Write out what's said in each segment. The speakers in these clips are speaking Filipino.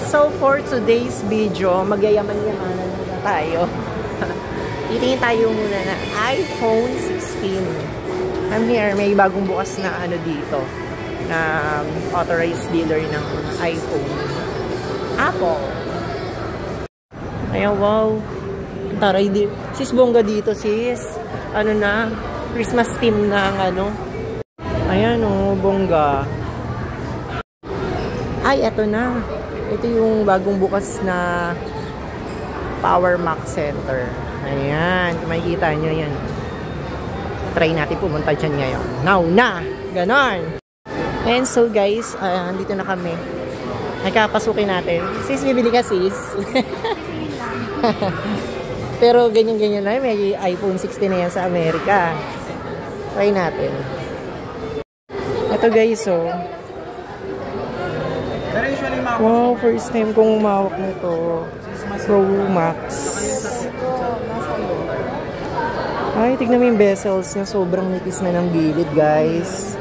So for today's video, magyayaman-yamanan muna tayo. Titingin tayo muna na iPhone 16. I'm here, may bagong bukas na ano dito, na authorized dealer ng iPhone. Apple. Ayan, wow. Taray, sis bongga dito, sis. Ano na, Christmas theme na ang ano. Ayan o, bongga. Ay, eto na. Ito yung bagong bukas na Power Max Center. Ayan, makikita nyo yan. Try natin pumunta dyan ngayon. Now na! Ganon! And so guys, dito na kami. Nagkapasukin natin. Sis, bibili ka sis? Pero ganyan-ganyan na. May iPhone 16 na yan sa Amerika. Try natin. Ito guys, so. Wow, first time kong umawak nito. Pro Max. Ay, tignan mo yung bezels niya. Sobrang nipis na ng gilid, guys.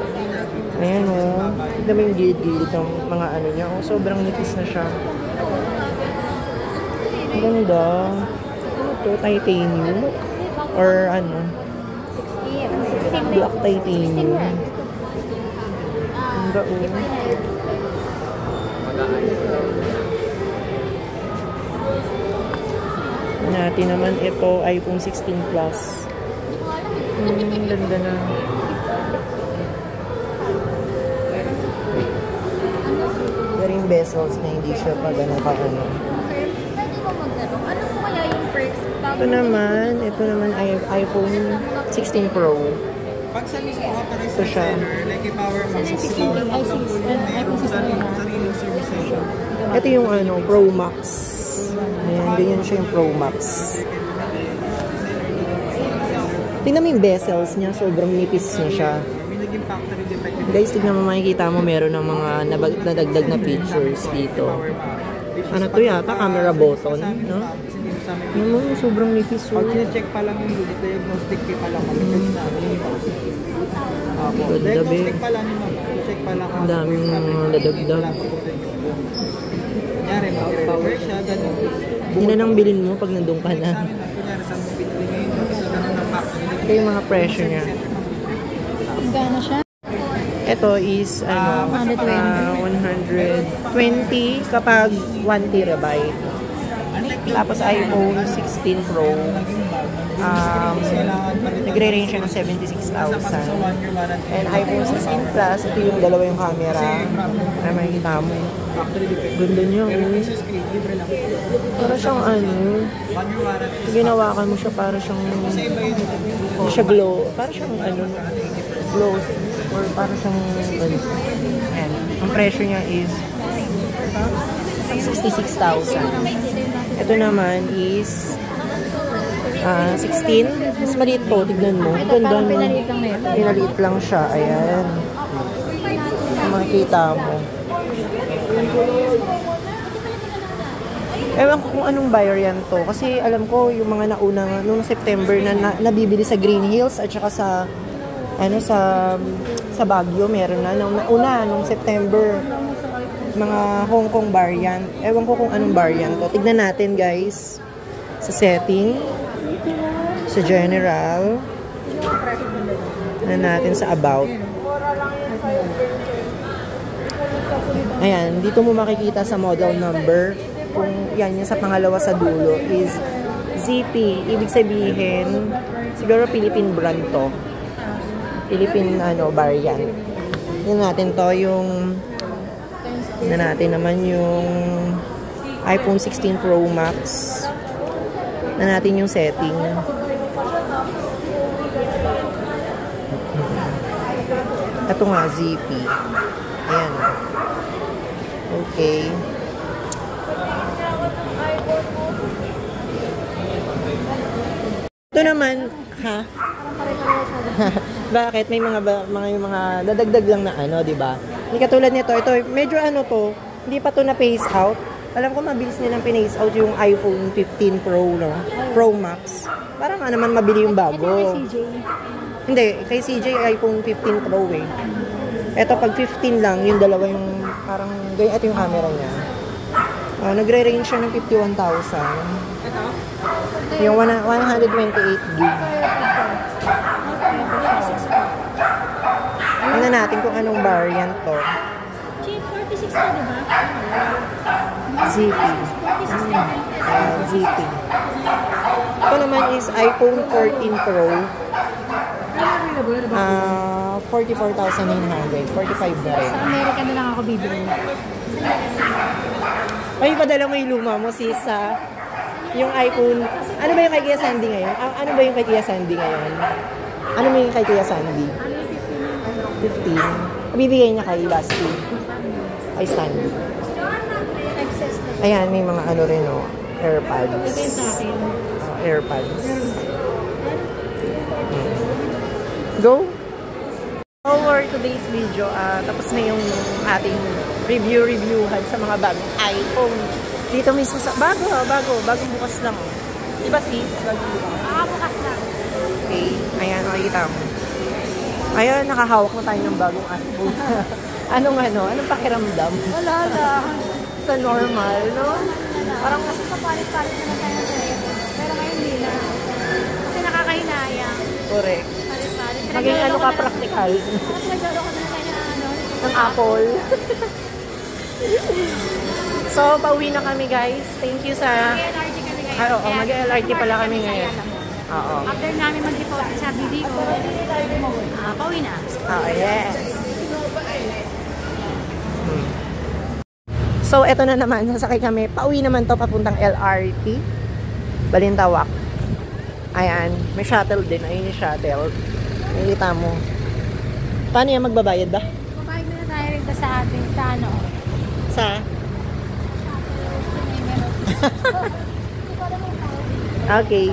Ayan o. Tignan mo yung gilid-gilid ng mga ano niya. Oh, sobrang nipis na siya. Ang ganda. Ano to? Titanium? Or ano? 16. Black titanium. Ang ganda o. Natin naman ito iPhone 16 Plus. Ganda na. Pero yung bezels na hindi siya pa gano'n ka ano. Ano po kaya yung perks? Ito naman ay iPhone 16 Pro. Pag sa mismo authorized Ito siya. seller, like a Power Max 16, mayroong sariling service station. Ito yung ano, Pro Max. Ayan, ganyan siya yung Pro Max. Tingnan mo yung bezels niya, sobrang nipis niya siya. Guys, tignan mo, makikita mo meron ng mga nadagdag na features dito. Ano to yata? Camera button, no? Ano mo, sobrang nipis. Pag check pa lang yung unit, diagnostic pa lang kami. Diagnostic pa lang yung check pa lang. Ang daming nadagdag. Kunyari, power siya, ganun. Hindi na nang bilhin mo pag nandun ka na. Kunyari, saan mo pinili ngayon? Kasi ganun ng factory. Ito yung mga presyo niya. Gano'n siya? Ito is ano, 120 kapag 1 terabyte. Tapos iPhone 16 Pro, nagre-range siya ng 76,000. And iPhone 16 Plus, ito yung dalawa yung camera. Ay, makikita mo. Ganda niya. Para siyang ano, ginawakan mo siya para siyang, hindi siya glow. Para siyang ano, glow. Or para siyang, ano. Ayan. Ang presyo niya is 66,000. Ito naman is 16. Mas maliit po. Tignan mo. Ganda mo. Pinaliit lang siya. Ayan. Makikita mo. Ewan ko kung anong buyer yan to. Kasi alam ko yung mga nauna noong September na nabibili sa Green Hills at saka sa ano sa Baguio meron na nung September. Mga Hong Kong variant. Ewan ko kung anong variant to. Tignan natin guys. Sa setting. Sa general. Tignan natin sa about. Ayan. Dito mo makikita sa model number. Kung yan yung sa pangalawa sa dulo is ZP. Ibig sabihin siguro Philippine brand to. Philippine variant. Tignan natin to yung na natin naman yung iPhone 16 Pro Max na natin yung setting. Ito nga ZP. Ayan. Okay. Ito naman, ha? Bakit? May mga dadagdag lang na ano, di ba? Hindi katulad nito, ito medyo ano to, hindi pa to na phase out. Alam ko mabilis nilang pinace out yung iPhone 15 Pro, no? Pro Max. Para nga naman mabili yung bago. Hindi, kay CJ iPhone 15 Pro eh. Ito pag 15 lang, yung dalawa yung parang, ito yung camera niya. Nagre-range siya ng 51,000. Ito? Yung 128 gig. Tingnan natin kung anong variant to. Cheap, 46 na, di ba? ZT. 46 na. ZT. Ito naman is iPhone 14 Pro. Ano available? Ano ba? 44,900. 45 na rin. Sa Amerika na lang ako bibili. Ay, padala mo yung luma mo, sis, sa yung iPhone. Ano ba yung kay Kuya Sandy ngayon? Ano ba yung kay Kuya Sandy ngayon? Ano ba yung kay Kuya Sandy? 15. Bibigay niya kay Basti. Kay Sandy. Excess na. Ayan, may mga ano rin, oh. AirPods. Ito yung sa akin. AirPods. Go! So, for today's video, tapos na yung ating review-reviewhan sa mga bagong iPhone. Dito mismo sa... Bagong bukas lang. Diba sis? Bagong bukas. Bukas lang. Okay. Ayan, makikita mo. Ayan, nakahawak na tayo ng bagong iPhone. Anong pakiramdam? Wala lang. Sa normal, no? Parang kasi papalit-palit na lang tayo ng telephone. Pero ngayon hindi na. Kasi nakakahinayang. Correct. Palit-palit. Maging ano ka, practical. Naglalaro ko na lang tayo Ng Apple. So, pauwi na kami, guys. Thank you sa... Mag-LRT kami ngayon. Oo, mag-LRT pala kami ngayon. Oo. After namin mag-deposit sa BDO, pauwi na. Oh, yes. So, eto na naman. Sasakay kami. Pauwi naman to papuntang LRT. Balintawak. Ayan. May shuttle din. Ayun yung shuttle. Nakikita mo. Paano yan magbabayad ba? Pabayag na tayo rin sa atin. Sa ano? Sa? Okay.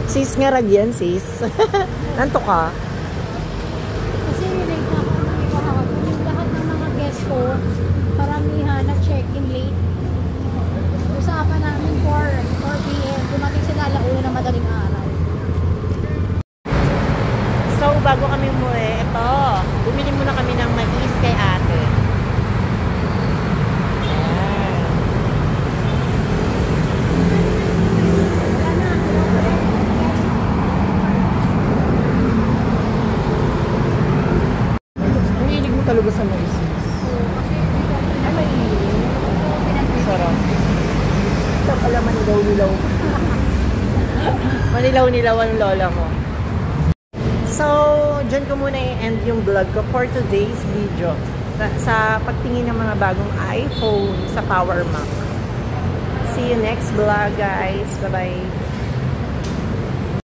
Sis nga ragyan, sis. Nanto ka? Kasi relate na ako ng iba hapon. Yung lahat ng mga guests ko, paramihan na check-in late. Usapan namin 4 p.m. Dumating sila alauna ng madaling araw. So, bago kami umuwi, ito. Bumili muna kami ng mais kay ate. Ayan. Ang hilig mo talaga sa mais. Ay, may sarap. Ito pala manilaw-nilaw. Manilaw-nilaw ang lola mo. So, dyan ko muna i-end yung vlog ko for today's video sa pagtingin ng mga bagong iPhone sa Power Mac. See you next vlog, guys. Bye-bye.